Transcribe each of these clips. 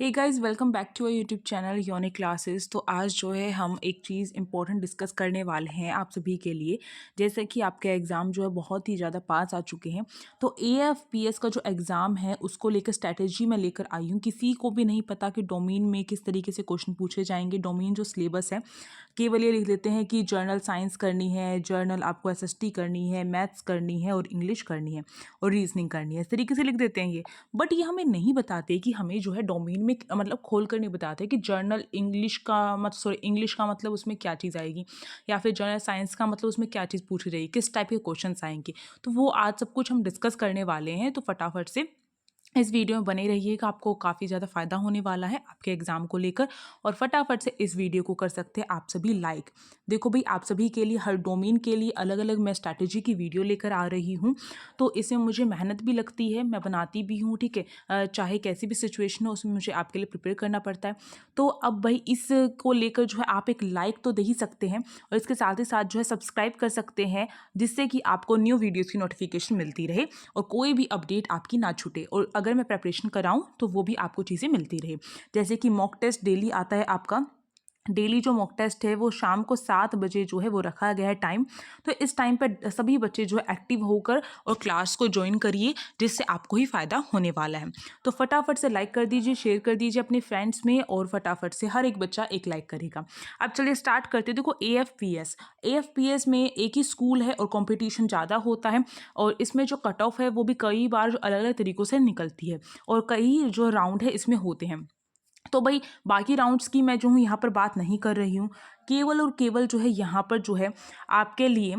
Hey guys, welcome back to our YouTube channel Unique Classes. तो आज जो है हम एक चीज़ इंपॉर्टेंट डिस्कस करने वाले हैं आप सभी के लिए। जैसे कि आपके एग्ज़ाम जो है बहुत ही ज़्यादा पास आ चुके हैं, तो एएफपीएस का जो एग्ज़ाम है उसको लेकर स्ट्रैटेजी मैं लेकर आई हूँ। किसी को भी नहीं पता कि डोमेन में किस तरीके से क्वेश्चन पूछे जाएंगे। डोमेन जो सिलेबस है, केवल ये लिख देते हैं कि जर्नल साइंस करनी है, जर्नल आपको एसएसटी करनी है, मैथ्स करनी है और इंग्लिश करनी है और रीजनिंग करनी है, इस तरीके से लिख देते हैं ये। बट ये हमें नहीं बताते कि हमें जो है डोमेन में मतलब खोल कर नहीं बताते कि जर्नल इंग्लिश का इंग्लिश का मतलब उसमें क्या चीज़ आएगी, या फिर जर्नल साइंस का मतलब उसमें क्या चीज़ पूछी जाएगी, किस टाइप के क्वेश्चन आएंगे। तो वो आज सब कुछ हम डिस्कस करने वाले हैं। तो फटाफट से इस वीडियो में बने रहिएगा, आपको काफ़ी ज़्यादा फ़ायदा होने वाला है आपके एग्ज़ाम को लेकर। और फटाफट से इस वीडियो को कर सकते हैं आप सभी लाइक। देखो भाई, आप सभी के लिए हर डोमेन के लिए अलग अलग मैं स्ट्रैटेजी की वीडियो लेकर आ रही हूँ। तो इसमें मुझे मेहनत भी लगती है, मैं बनाती भी हूँ, ठीक है। चाहे कैसी भी सिचुएशन हो उसमें मुझे आपके लिए प्रिपेयर करना पड़ता है। तो अब भाई इसको लेकर जो है आप एक लाइक तो दे ही सकते हैं, और इसके साथ ही साथ जो है सब्सक्राइब कर सकते हैं, जिससे कि आपको न्यू वीडियोज़ की नोटिफिकेशन मिलती रहे और कोई भी अपडेट आपकी ना छूटे। और अगर मैं प्रिपरेशन कराऊं तो वो भी आपको चीज़ें मिलती रहे। जैसे कि मॉक टेस्ट डेली आता है आपका। डेली जो मॉक टेस्ट है वो शाम को 7 बजे जो है वो रखा गया है टाइम। तो इस टाइम पर सभी बच्चे जो है एक्टिव होकर और क्लास को ज्वाइन करिए, जिससे आपको ही फ़ायदा होने वाला है। तो फटाफट से लाइक कर दीजिए, शेयर कर दीजिए अपने फ्रेंड्स में, और फटाफट से हर एक बच्चा एक लाइक करेगा। अब चलिए स्टार्ट करते हैं। देखो, एएफपीएस में एक ही स्कूल है और कंपटीशन ज़्यादा होता है, और इसमें जो कट ऑफ है वो भी कई बार अलग अलग तरीक़ों से निकलती है, और कई जो राउंड है इसमें होते हैं। तो भाई बाकी राउंड्स की मैं जो हूँ यहाँ पर बात नहीं कर रही हूँ। केवल और केवल जो है यहाँ पर जो है आपके लिए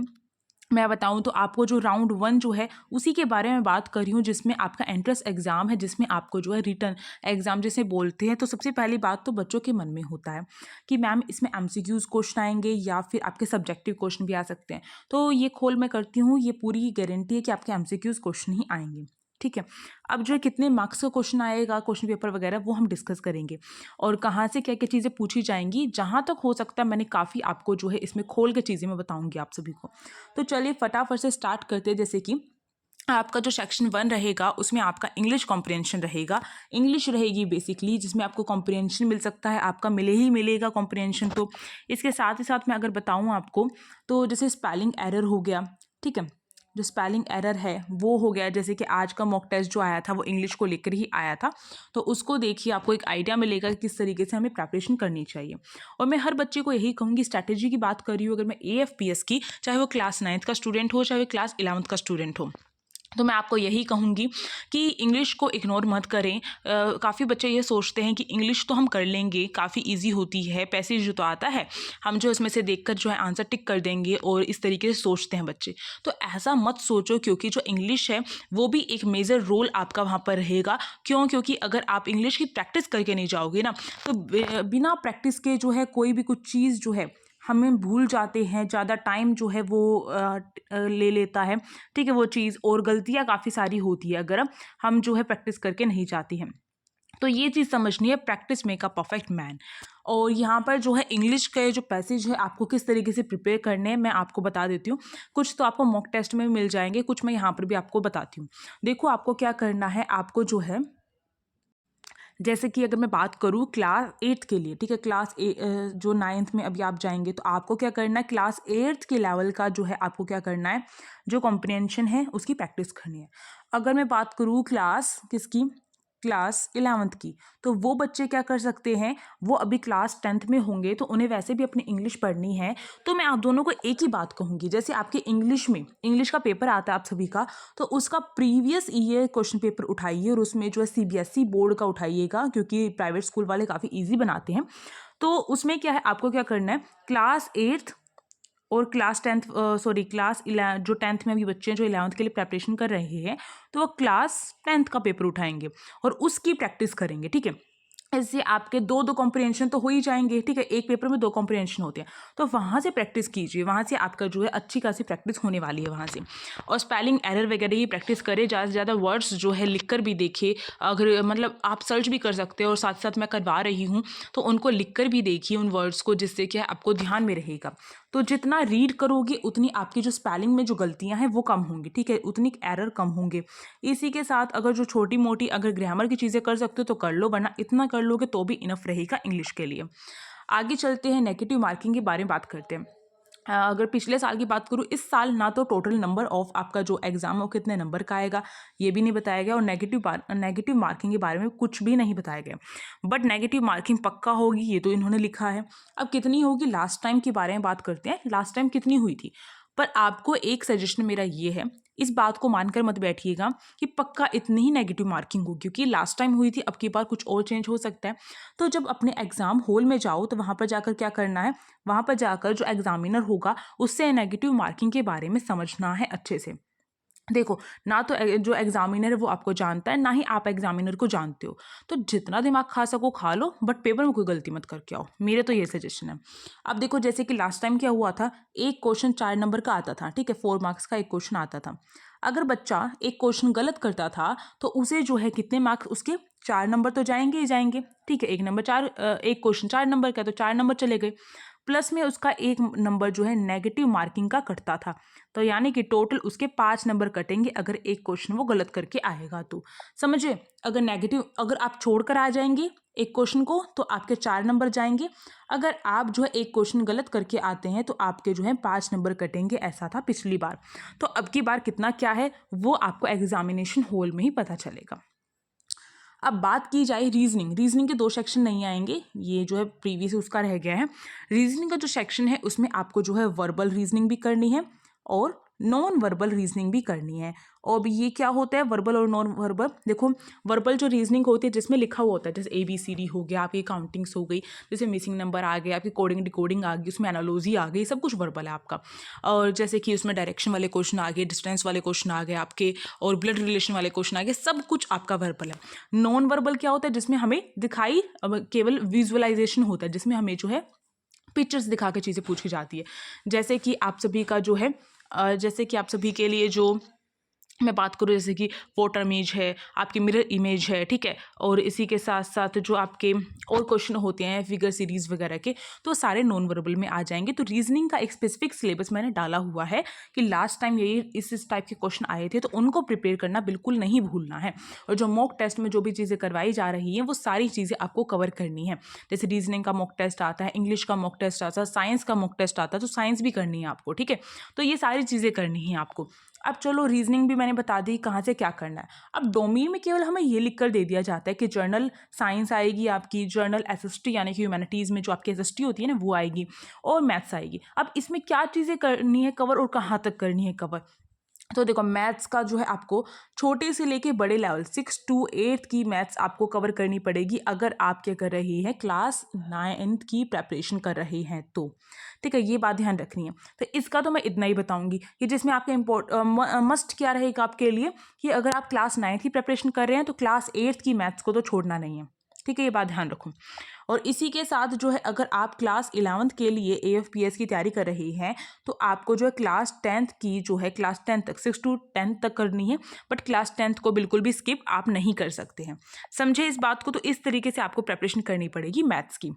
मैं बताऊं तो आपको जो राउंड 1 जो है उसी के बारे में बात कर रही हूँ, जिसमें आपका एंट्रेंस एग्ज़ाम है, जिसमें आपको जो है रिटन एग्ज़ाम जैसे बोलते हैं। तो सबसे पहली बात तो बच्चों के मन में होता है कि मैम इसमें एमसीक्यूज़ क्वेश्चन आएंगे या फिर आपके सब्जेक्टिव क्वेश्चन भी आ सकते हैं। तो ये खोल मैं करती हूँ, ये पूरी गारंटी है कि आपके एमसीक्यूज़ क्वेश्चन ही आएंगे, ठीक है। अब जो है कितने मार्क्स का क्वेश्चन आएगा, क्वेश्चन पेपर वगैरह, वो हम डिस्कस करेंगे, और कहाँ से क्या क्या चीज़ें पूछी जाएंगी। जहाँ तक हो सकता है मैंने काफ़ी आपको जो है इसमें खोल के चीज़ें मैं बताऊंगी आप सभी को। तो चलिए फटाफट से स्टार्ट करते हैं। जैसे कि आपका जो सेक्शन 1 रहेगा उसमें आपका इंग्लिश कॉम्प्रिहेंशन रहेगा। इंग्लिश रहेगी बेसिकली, जिसमें आपको कॉम्प्रिहेंशन मिल सकता है, आपका मिले ही मिलेगा कॉम्प्रिहेंशन। तो इसके साथ ही साथ मैं अगर बताऊं आपको, तो जैसे स्पेलिंग एरर हो गया, ठीक है। जो स्पेलिंग एरर है वो हो गया। जैसे कि आज का मॉक टेस्ट जो आया था वो इंग्लिश को लेकर ही आया था, तो उसको देखिए, आपको एक आइडिया मिलेगा कि किस तरीके से हमें प्रिपरेशन करनी चाहिए। और मैं हर बच्चे को यही कहूँगी, स्ट्रैटेजी की बात कर रही हूँ अगर मैं एएफपीएस की, चाहे वो क्लास 9th का स्टूडेंट हो, चाहे वो क्लास 11th का स्टूडेंट हो, तो मैं आपको यही कहूँगी कि इंग्लिश को इग्नोर मत करें। काफ़ी बच्चे ये सोचते हैं कि इंग्लिश तो हम कर लेंगे, काफ़ी इजी होती है, पैसेज जो तो आता है, हम जो इसमें से देखकर जो है आंसर टिक कर देंगे, और इस तरीके से सोचते हैं बच्चे। तो ऐसा मत सोचो, क्योंकि जो इंग्लिश है वो भी एक मेजर रोल आपका वहाँ पर रहेगा। क्योंकि अगर आप इंग्लिश की प्रैक्टिस करके नहीं जाओगे ना, तो बिना प्रैक्टिस के जो है कोई भी कुछ चीज़ जो है हमें भूल जाते हैं, ज़्यादा टाइम जो है वो ले लेता है, ठीक है, वो चीज़। और गलतियाँ काफ़ी सारी होती है अगर हम जो है प्रैक्टिस करके नहीं जाते हैं। तो ये चीज़ समझनी है, practice make a perfect man. और यहाँ पर जो है इंग्लिश के जो पैसेज है आपको किस तरीके से प्रिपेयर करने हैं मैं आपको बता देती हूँ। कुछ तो आपको मॉक टेस्ट में मिल जाएंगे, कुछ मैं यहाँ पर भी आपको बताती हूँ। देखो, आपको क्या करना है, आपको जो है, जैसे कि अगर मैं बात करूँ क्लास 8th के लिए, ठीक है, जो 9th में अभी आप जाएंगे, तो आपको क्या करना है, क्लास 8th के लेवल का जो है आपको क्या करना है, जो कॉम्प्रिहेंशन है उसकी प्रैक्टिस करनी है। अगर मैं बात करूँ क्लास किसकी, क्लास 11th की, तो वो बच्चे क्या कर सकते हैं, वो अभी क्लास 10th में होंगे, तो उन्हें वैसे भी अपनी इंग्लिश पढ़नी है। तो मैं आप दोनों को एक ही बात कहूँगी, जैसे आपके इंग्लिश में इंग्लिश का पेपर आता है आप सभी का, तो उसका प्रीवियस ईयर क्वेश्चन पेपर उठाइए, और उसमें जो है सीबीएसई बोर्ड का उठाइएगा, क्योंकि प्राइवेट स्कूल वाले काफ़ी ईजी बनाते हैं। तो उसमें क्या है, आपको क्या करना है, क्लास 8th और क्लास 11 जो 10th में अभी बच्चे हैं जो 11th के लिए प्रेपरेशन कर रहे हैं, तो वो क्लास 10th का पेपर उठाएंगे और उसकी प्रैक्टिस करेंगे, ठीक है। इससे आपके दो दो कॉम्प्रिहेंशन तो हो ही जाएंगे, ठीक है, एक पेपर में 2 कॉम्प्रिहेंशन होते हैं, तो वहाँ से प्रैक्टिस कीजिए, वहाँ से आपका जो है अच्छी खासी प्रैक्टिस होने वाली है वहाँ से। और स्पेलिंग एरर वगैरह ही प्रैक्टिस करें, ज़्यादा से ज़्यादा वर्ड्स जो है लिख कर भी देखिए। अगर मतलब आप सर्च भी कर सकते हो, और साथ साथ मैं करवा रही हूँ, तो उनको लिख कर भी देखिए उन वर्ड्स को, जिससे क्या है आपको ध्यान में रहेगा। तो जितना रीड करोगे उतनी आपकी जो स्पेलिंग में जो गलतियां हैं वो कम होंगी, ठीक है, उतनी एरर कम होंगे। इसी के साथ अगर जो छोटी मोटी अगर ग्रामर की चीज़ें कर सकते हो तो कर लो, वरना इतना कर लोगे तो भी इनफ रहेगा इंग्लिश के लिए। आगे चलते हैं, नेगेटिव मार्किंग के बारे में बात करते हैं। अगर पिछले साल की बात करूँ, इस साल ना तो टोटल नंबर ऑफ आपका जो एग्ज़ाम है वो कितने नंबर का आएगा ये भी नहीं बताया गया, और नेगेटिव मार्किंग के बारे में कुछ भी नहीं बताया गया। बट नेगेटिव मार्किंग पक्का होगी ये तो इन्होंने लिखा है। अब कितनी होगी, लास्ट टाइम के बारे में बात करते हैं, लास्ट टाइम कितनी हुई थी। पर आपको एक सजेशन मेरा ये है, इस बात को मानकर मत बैठिएगा कि पक्का इतनी ही नेगेटिव मार्किंग होगी, क्योंकि लास्ट टाइम हुई थी, अब की बार कुछ और चेंज हो सकता है। तो जब अपने एग्ज़ाम हॉल में जाओ तो वहाँ पर जाकर क्या करना है, वहाँ पर जाकर जो एग्ज़ामिनर होगा उससे नेगेटिव मार्किंग के बारे में समझना है अच्छे से। देखो, ना तो जो एग्ज़ामिनर है वो आपको जानता है, ना ही आप एग्ज़ामिनर को जानते हो। तो जितना दिमाग खा सको खा लो, बट पेपर में कोई गलती मत करके आओ, मेरे तो ये सजेशन है। अब देखो, जैसे कि लास्ट टाइम क्या हुआ था, एक क्वेश्चन 4 नंबर का आता था, ठीक है, 4 मार्क्स का एक क्वेश्चन आता था। अगर बच्चा एक क्वेश्चन गलत करता था तो उसे जो है कितने मार्क्स, उसके 4 नंबर तो जाएंगे ही जाएंगे, ठीक है। एक क्वेश्चन 4 नंबर का, तो 4 नंबर चले गए। प्लस में उसका 1 नंबर जो है नेगेटिव मार्किंग का कटता था, तो यानी कि टोटल उसके 5 नंबर कटेंगे अगर एक क्वेश्चन वो गलत करके आएगा तो। समझे, अगर आप छोड़कर आ जाएंगे एक क्वेश्चन को तो आपके 4 नंबर जाएंगे। अगर आप जो है एक क्वेश्चन गलत करके आते हैं तो आपके जो है 5 नंबर कटेंगे, ऐसा था पिछली बार। तो अब की बार कितना क्या है वो आपको एग्जामिनेशन हॉल में ही पता चलेगा। अब बात की जाए रीजनिंग के 2 सेक्शन नहीं आएंगे, ये जो है प्रीवियस उसका रह गया है। रीजनिंग का जो सेक्शन है उसमें आपको जो है वर्बल रीजनिंग भी करनी है और नॉन वर्बल रीजनिंग भी करनी है। और ये क्या होता है वर्बल और नॉन वर्बल, देखो वर्बल जो रीजनिंग होती है जिसमें लिखा हुआ होता है, जैसे ABCD हो गया, आपकी काउंटिंग्स हो गई, जैसे मिसिंग नंबर आ गया, आपकी कोडिंग डिकोडिंग आ गई, उसमें एनालॉजी आ गई, सब कुछ वर्बल है आपका। और जैसे कि उसमें डायरेक्शन वाले क्वेश्चन आ गए, डिस्टेंस वाले क्वेश्चन आ गए आपके, और ब्लड रिलेशन वाले क्वेश्चन आ गए, सब कुछ आपका वर्बल है। नॉन वर्बल क्या होता है, जिसमें हमें दिखाई केवल विजुअलाइजेशन होता है, जिसमें हमें जो है पिक्चर्स दिखा के चीज़ें पूछी जाती है। जैसे कि आप सभी का जो है जैसे कि आप सभी के लिए जो मैं बात करूँ, जैसे कि फोटो इमेज है, आपकी मिरर इमेज है, ठीक है, और इसी के साथ साथ जो आपके और क्वेश्चन होते हैं फिगर सीरीज वगैरह के, तो सारे नॉन वर्बल में आ जाएंगे। तो रीजनिंग का एक स्पेसिफिक सिलेबस मैंने डाला हुआ है कि लास्ट टाइम यही इस टाइप के क्वेश्चन आए थे, तो उनको प्रिपेयर करना बिल्कुल नहीं भूलना है। और जो मॉक टेस्ट में जो भी चीज़ें करवाई जा रही हैं वो सारी चीज़ें आपको कवर करनी है। जैसे रीजनिंग का मॉक टेस्ट आता है, इंग्लिश का मॉक टेस्ट आता है, साइंस का मॉक टेस्ट आता है, तो साइंस भी करनी है आपको, ठीक है। तो ये सारी चीज़ें करनी है आपको। अब चलो, रीजनिंग भी मैंने बता दी कहाँ से क्या करना है। अब डोमेन में केवल हमें ये लिख कर दे दिया जाता है कि जर्नल साइंस आएगी आपकी, जर्नल SST यानी कि ह्यूमैनिटीज़ में जो आपकी SST होती है ना वो आएगी, और मैथ्स आएगी। अब इसमें क्या चीज़ें करनी है कवर और कहाँ तक करनी है कवर। तो देखो, मैथ्स का जो है आपको छोटे से लेके बड़े लेवल 6 to 8 की मैथ्स आपको कवर करनी पड़ेगी, अगर आप क्या कर रही हैं, क्लास 9th की प्रेपरेशन कर रही हैं तो, ठीक है, ये बात ध्यान रखनी है। तो इसका तो मैं इतना ही बताऊंगी कि जिसमें आपके मस्ट क्या रहेगा आपके लिए, कि अगर आप क्लास 9th की प्रेपरेशन कर रहे हैं तो क्लास 8th की मैथ्स को तो छोड़ना नहीं है, ठीक है, ये बात ध्यान रखो। और इसी के साथ जो है अगर आप क्लास 11th के लिए AFPS की तैयारी कर रही हैं तो आपको जो है क्लास 10th की जो है क्लास 10 तक 6 to 10 तक करनी है, बट क्लास 10th को बिल्कुल भी स्किप आप नहीं कर सकते हैं। समझे इस बात को। तो इस तरीके से आपको प्रेपरेशन करनी पड़ेगी मैथ्स की।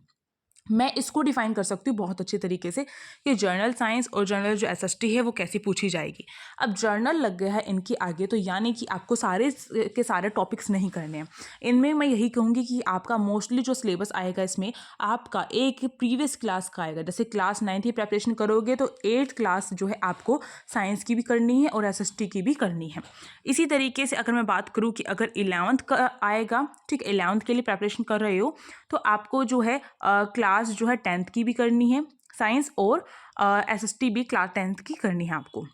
मैं इसको डिफाइन कर सकती हूँ बहुत अच्छे तरीके से कि जर्नल साइंस और जर्नल जो SST है वो कैसे पूछी जाएगी। अब जर्नल लग गया है इनके आगे, तो यानी कि आपको सारे के सारे टॉपिक्स नहीं करने हैं। इनमें मैं यही कहूँगी कि आपका मोस्टली जो सिलेबस आएगा इसमें आपका एक प्रीवियस क्लास का आएगा। जैसे क्लास 9th की प्रेपरेशन करोगे तो 8th क्लास जो है आपको साइंस की भी करनी है और SST की भी करनी है। इसी तरीके से अगर मैं बात करूँ कि अगर 11th का आएगा, ठीक, 11th के लिए प्रेपरेशन कर रहे हो तो आपको जो है क्लास जो है 10th की भी करनी है साइंस, और SST भी क्लास 10th की करनी है आपको।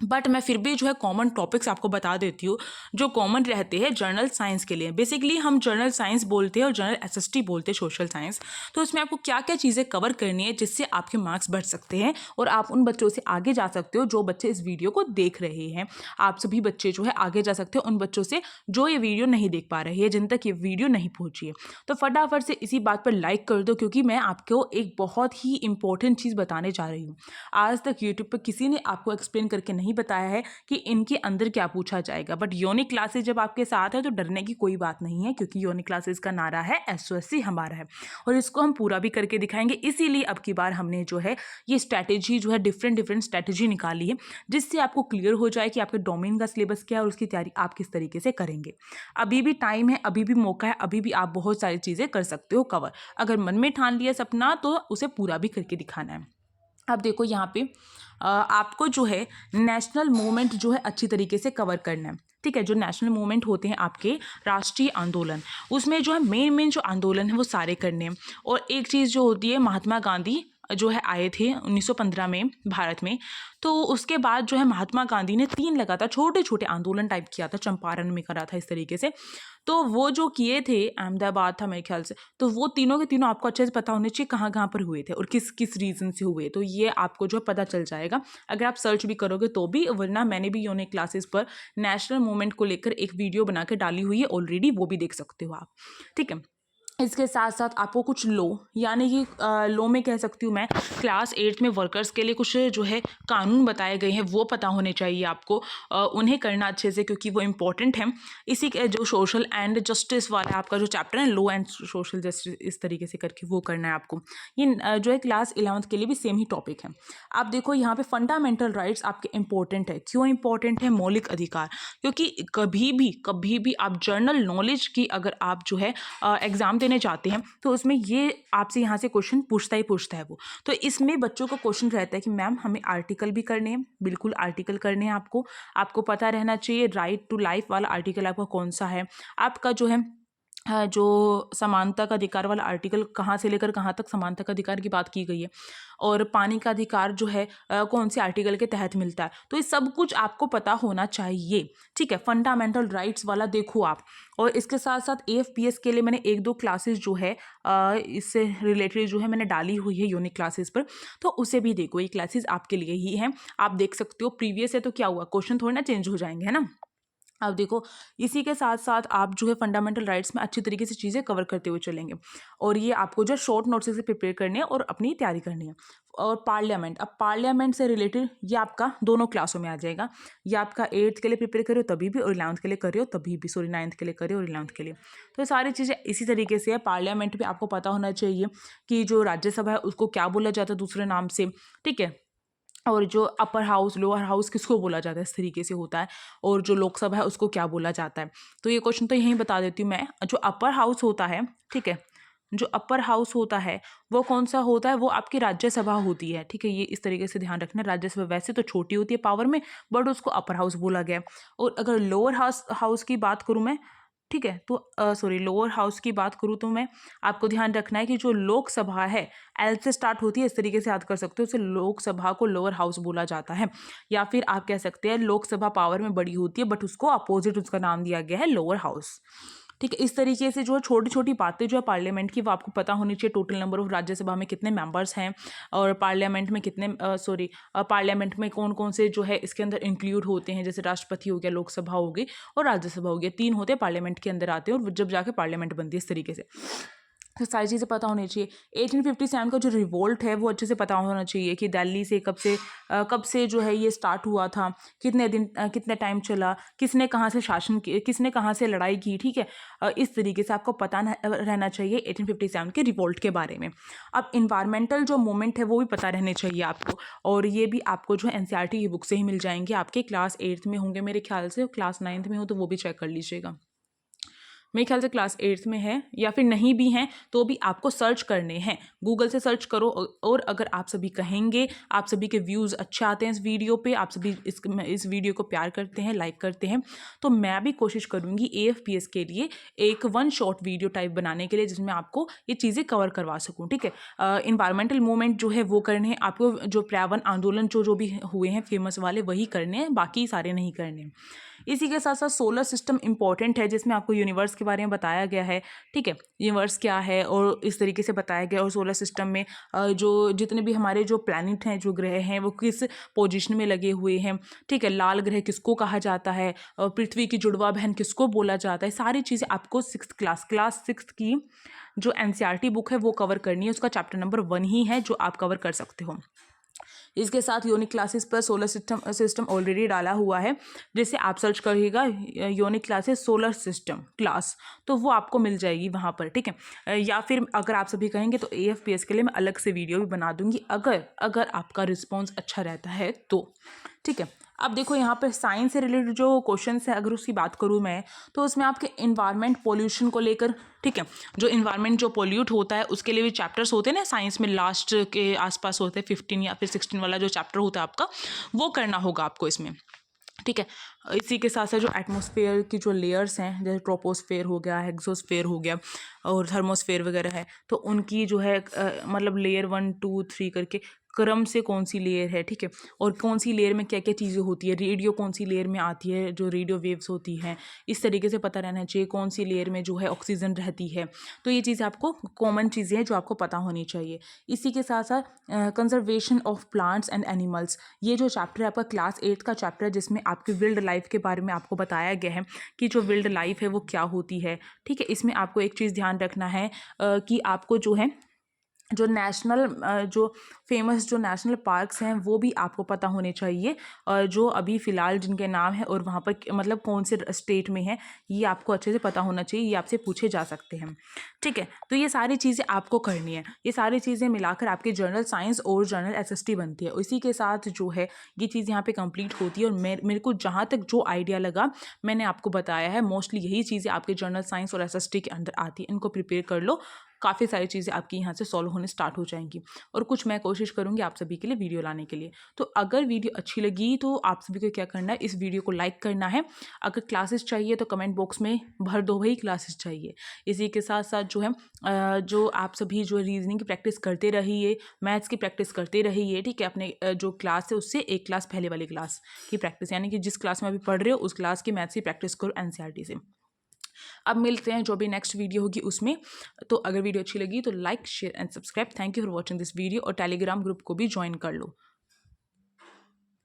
बट मैं फिर भी जो है कॉमन टॉपिक्स आपको बता देती हूँ जो कॉमन रहते हैं जर्नल साइंस के लिए। बेसिकली हम जर्नल साइंस बोलते हैं और जर्नल SST बोलते हैं, सोशल साइंस। तो इसमें आपको क्या क्या चीज़ें कवर करनी है जिससे आपके मार्क्स बढ़ सकते हैं और आप उन बच्चों से आगे जा सकते हो जो बच्चे इस वीडियो को देख रहे हैं। आप सभी बच्चे जो है आगे जा सकते हो उन बच्चों से जो ये वीडियो नहीं देख पा रहे हैं, जिन तक ये वीडियो नहीं पहुँची है। तो फटाफट से इसी बात पर लाइक कर दो, क्योंकि मैं आपको एक बहुत ही इंपॉर्टेंट चीज़ बताने जा रही हूँ। आज तक यूट्यूब पर किसी ने आपको एक्सप्लेन करके नहीं नहीं बताया है कि इनके अंदर क्या पूछा जाएगा। बट यूनिक क्लासेस जब आपके साथ है तो डरने की कोई बात नहीं है, क्योंकि यूनिक क्लासेस का नारा है SOSC हमारा है, और इसको हम पूरा भी करके दिखाएंगे। इसीलिए अब की बार हमने जो है ये स्ट्रैटेजी जो है डिफरेंट स्ट्रैटेजी निकाली है, जिससे आपको क्लियर हो जाए कि आपके डोमेन का सिलेबस क्या है और उसकी तैयारी आप किस तरीके से करेंगे। अभी भी टाइम है, अभी भी मौका है, अभी भी आप बहुत सारी चीज़ें कर सकते हो कवर। अगर मन में ठान लिया सपना तो उसे पूरा भी करके दिखाना है। अब देखो यहाँ पे आपको जो है नेशनल मूवमेंट जो है अच्छी तरीके से कवर करना है। ठीक है, जो नेशनल मूवमेंट होते हैं आपके राष्ट्रीय आंदोलन, उसमें जो है मेन जो आंदोलन है वो सारे करने हैं। और एक चीज़ जो होती है, महात्मा गांधी जो है आए थे 1915 में भारत में, तो उसके बाद जो है महात्मा गांधी ने 3 लगातार छोटे छोटे आंदोलन टाइप किया था, चंपारण में करा था इस तरीके से। तो वो जो किए थे, अहमदाबाद था मेरे ख्याल से, तो वो तीनों के तीनों आपको अच्छे से पता होने चाहिए कहाँ कहाँ पर हुए थे और किस किस रीज़न से हुए, तो ये आपको जो है पता चल जाएगा अगर आप सर्च भी करोगे तो भी। वरना मैंने भी यूनिक क्लासेस पर नेशनल मूवमेंट को लेकर एक वीडियो बना के डाली हुई है ऑलरेडी, वो भी देख सकते हो आप। ठीक है, इसके साथ साथ आपको कुछ लो, यानी कि लो में कह सकती हूँ मैं क्लास 8 में वर्कर्स के लिए कुछ जो है कानून बताए गए हैं वो पता होने चाहिए आपको, उन्हें करना अच्छे से क्योंकि वो इम्पोर्टेंट है। इसी के जो सोशल एंड जस्टिस वाला आपका जो चैप्टर है, लो एंड सोशल जस्टिस, इस तरीके से करके वो करना है आपको। ये जो है क्लास 11th के लिए भी सेम ही टॉपिक है। आप देखो यहाँ पे फंडामेंटल राइट्स आपके इंपॉर्टेंट है। क्यों इंपॉर्टेंट है? मौलिक अधिकार, क्योंकि कभी भी आप जर्नल नॉलेज की अगर आप जो है एग्जाम देने जाते हैं तो उसमें ये आपसे यहाँ से क्वेश्चन पूछता है वो। तो इसमें बच्चों को क्वेश्चन रहता है कि मैम हमें आर्टिकल भी करने हैं, बिल्कुल आर्टिकल करने हैं आपको पता रहना चाहिए राइट टू लाइफ वाला आर्टिकल आपका कौन सा है, आपका जो है जो समानता का अधिकार वाला आर्टिकल कहाँ से लेकर कहाँ तक समानता का अधिकार की बात की गई है, और पानी का अधिकार जो है कौन से आर्टिकल के तहत मिलता है। तो ये सब कुछ आपको पता होना चाहिए। ठीक है, फंडामेंटल राइट्स वाला देखो आप। और इसके साथ साथ AFPS के लिए मैंने 1-2 क्लासेस जो है इससे रिलेटेड जो है मैंने डाली हुई है यूनिक क्लासेस पर, तो उसे भी देखो। ये क्लासेस आपके लिए ही हैं, आप देख सकते हो। प्रीवियस है तो क्या हुआ, क्वेश्चन थोड़ी ना चेंज हो जाएंगे, है ना। अब देखो, इसी के साथ साथ आप जो है फंडामेंटल राइट्स में अच्छी तरीके से चीज़ें कवर करते हुए चलेंगे, और ये आपको जो शॉर्ट नोट्स से प्रिपेयर करनी है और अपनी तैयारी करनी है। और पार्लियामेंट, अब पार्लियामेंट से रिलेटेड ये आपका दोनों क्लासों में आ जाएगा। ये आपका 8th के लिए प्रिपेयर करो तभी भी, और 11th के लिए करो तभी भी, 9th के लिए करो और 11th के लिए। तो ये सारी चीज़ें इसी तरीके से है। पार्लियामेंट भी आपको पता होना चाहिए कि जो राज्यसभा है उसको क्या बोला जाता है दूसरे नाम से। ठीक है, और जो अपर हाउस लोअर हाउस किसको बोला जाता है, इस तरीके से होता है। और जो लोकसभा है उसको क्या बोला जाता है। तो ये क्वेश्चन तो यहीं बता देती हूँ मैं। जो अपर हाउस होता है, ठीक है, जो अपर हाउस होता है वो कौन सा होता है, वो आपकी राज्यसभा होती है। ठीक है, ये इस तरीके से ध्यान रखना। राज्यसभा वैसे तो छोटी होती है पावर में, बट उसको अपर हाउस बोला गया। और अगर लोअर हाउस की बात करूँ मैं, ठीक है, तो सॉरी लोअर हाउस की बात करूँ तो मैं, आपको ध्यान रखना है कि जो लोकसभा है एल से स्टार्ट होती है, इस तरीके से याद कर सकते हो। उसे लोकसभा को लोअर हाउस बोला जाता है, या फिर आप कह सकते हैं लोकसभा पावर में बड़ी होती है बट उसको अपोजिट उसका नाम दिया गया है लोअर हाउस। ठीक है, इस तरीके से जो है छोटी छोटी बातें जो है पार्लियामेंट की वो आपको पता होनी चाहिए। टोटल नंबर ऑफ राज्यसभा में कितने मेंबर्स हैं, और पार्लियामेंट में कितने पार्लियामेंट में कौन कौन से जो है इसके अंदर इंक्लूड होते हैं। जैसे राष्ट्रपति हो गया, लोकसभा हो गई और राज्यसभा हो गया, 3 होते हैं पार्लियामेंट के अंदर आते हैं, और जब जाके पार्लियामेंट बनती है इस तरीके से। तो सारी चीज़ें पता होनी चाहिए। 1857 का जो रिवोल्ट है वो अच्छे से पता होना चाहिए कि दिल्ली से कब से जो है ये स्टार्ट हुआ था, कितने दिन कितने टाइम चला, किसने कहाँ से शासन किया, किसने कहाँ से लड़ाई की। ठीक है, इस तरीके से आपको पता रहना चाहिए 1857 के रिवोल्ट के बारे में। अब इन्वायरमेंटल जो मूवमेंट है वो भी पता रहने चाहिए आपको, और ये भी आपको जो है NCERT की बुक से ही मिल जाएंगे। आपके क्लास 8th में होंगे मेरे ख्याल से, क्लास 9th में हो तो वो भी चेक कर लीजिएगा। मेरे ख्याल से क्लास 8th में है, या फिर नहीं भी हैं तो भी आपको सर्च करने हैं, गूगल से सर्च करो। और अगर आप सभी कहेंगे, आप सभी के व्यूज़ अच्छे आते हैं इस वीडियो पे, आप सभी इस वीडियो को प्यार करते हैं, लाइक करते हैं, तो मैं भी कोशिश करूँगी AFPS के लिए एक 1 शॉर्ट वीडियो टाइप बनाने के लिए, जिसमें आपको ये चीज़ें कवर करवा सकूँ। ठीक है, इन्वायरमेंटल मूवमेंट जो है वो करने हैं आपको, जो पर्यावरण आंदोलन जो भी हुए हैं फेमस वाले वही करने हैं, बाकी सारे नहीं करने हैं। इसी के साथ साथ सोलर सिस्टम इंपॉर्टेंट है, जिसमें आपको यूनिवर्स के बारे में बताया गया है। ठीक है, यूनिवर्स क्या है और इस तरीके से बताया गया, और सोलर सिस्टम में जो जितने भी हमारे जो प्लैनेट हैं, जो ग्रह हैं, वो किस पोजीशन में लगे हुए हैं। ठीक है, लाल ग्रह किसको कहा जाता है, पृथ्वी की जुड़वा बहन किसको बोला जाता है। सारी चीज़ें आपको क्लास 6 की जो NCERT बुक है वो कवर करनी है। उसका चैप्टर नंबर 1 ही है जो आप कवर कर सकते हो। इसके साथ यूनिक क्लासेस पर सोलर सिस्टम ऑलरेडी डाला हुआ है, जैसे आप सर्च करिएगा unique classes solar system class, तो वो आपको मिल जाएगी वहाँ पर, ठीक है। या फिर अगर आप सभी कहेंगे तो AFPS के लिए मैं अलग से वीडियो भी बना दूंगी, अगर आपका रिस्पॉन्स अच्छा रहता है तो, ठीक है। अब देखो यहाँ पर साइंस से रिलेटेड जो क्वेश्चंस है, अगर उसकी बात करूँ मैं, तो उसमें आपके इन्वायरमेंट पोल्यूशन को लेकर, ठीक है, जो इन्वायरमेंट जो पोल्यूट होता है उसके लिए भी चैप्टर्स होते हैं ना साइंस में, लास्ट के आसपास होते हैं 15 या फिर 16 वाला जो चैप्टर होता है आपका, वो करना होगा आपको इसमें, ठीक है। इसी के साथ साथ जो एटमॉस्फेयर की जो लेयर्स हैं, जैसे ट्रोपोस्फेयर हो गया, हेक्सोस्फेयर हो गया और थर्मोस्फेयर वगैरह है, तो उनकी जो है मतलब लेयर 1 2 3 करके क्रम से कौन सी लेयर है, ठीक है, और कौन सी लेयर में क्या क्या चीज़ें होती है, रेडियो कौन सी लेयर में आती है, जो रेडियो वेव्स होती हैं, इस तरीके से पता रहना चाहिए, कौन सी लेयर में जो है ऑक्सीजन रहती है। तो ये चीज़ें आपको कॉमन चीज़ें हैं जो आपको पता होनी चाहिए। इसी के साथ साथ conservation of plants and animals, ये जो चैप्टर है आपका क्लास 8 का चैप्टर है, जिसमें आपकी विल्ड लाइफ के बारे में आपको बताया गया है कि जो विल्ड लाइफ है वो क्या होती है, ठीक है। इसमें आपको एक चीज़ ध्यान रखना है कि आपको जो है जो नेशनल जो फेमस जो नेशनल पार्क्स हैं वो भी आपको पता होने चाहिए, और जो अभी फ़िलहाल जिनके नाम है और वहाँ पर मतलब कौन से स्टेट में है, ये आपको अच्छे से पता होना चाहिए, ये आपसे पूछे जा सकते हैं, ठीक है। तो ये सारी चीज़ें आपको करनी है, ये सारी चीज़ें मिलाकर आपकी जनरल साइंस और जनरल SST बनती है। इसी के साथ जो है ये चीज़ यहाँ पे कंप्लीट होती है, और मेरे को जहाँ तक जो आइडिया लगा मैंने आपको बताया है, मोस्टली यही चीज़ें आपके जनरल साइंस और SST के अंदर आती है। इनको प्रिपेयर कर लो, काफ़ी सारी चीज़ें आपकी यहाँ से सॉल्व होने स्टार्ट हो जाएंगी, और कुछ मैं कोशिश करूँगी आप सभी के लिए वीडियो लाने के लिए। तो अगर वीडियो अच्छी लगी तो आप सभी को क्या करना है, इस वीडियो को लाइक करना है। अगर क्लासेस चाहिए तो कमेंट बॉक्स में भर दो भाई क्लासेस चाहिए। इसी के साथ साथ जो है जो आप सभी जो रीजनिंग की प्रैक्टिस करते रहिए, मैथ्स की प्रैक्टिस करते रहिए, ठीक है। अपने जो क्लास है उससे एक क्लास पहले वाली क्लास की प्रैक्टिस, यानी कि जिस क्लास में अभी पढ़ रहे हो उस क्लास की मैथ्स की प्रैक्टिस करो NCERT से। अब मिलते हैं जो भी नेक्स्ट वीडियो होगी उसमें। तो अगर वीडियो अच्छी लगी तो like share and subscribe. Thank you for watching this video, और टेलीग्राम ग्रुप को भी ज्वाइन कर लो।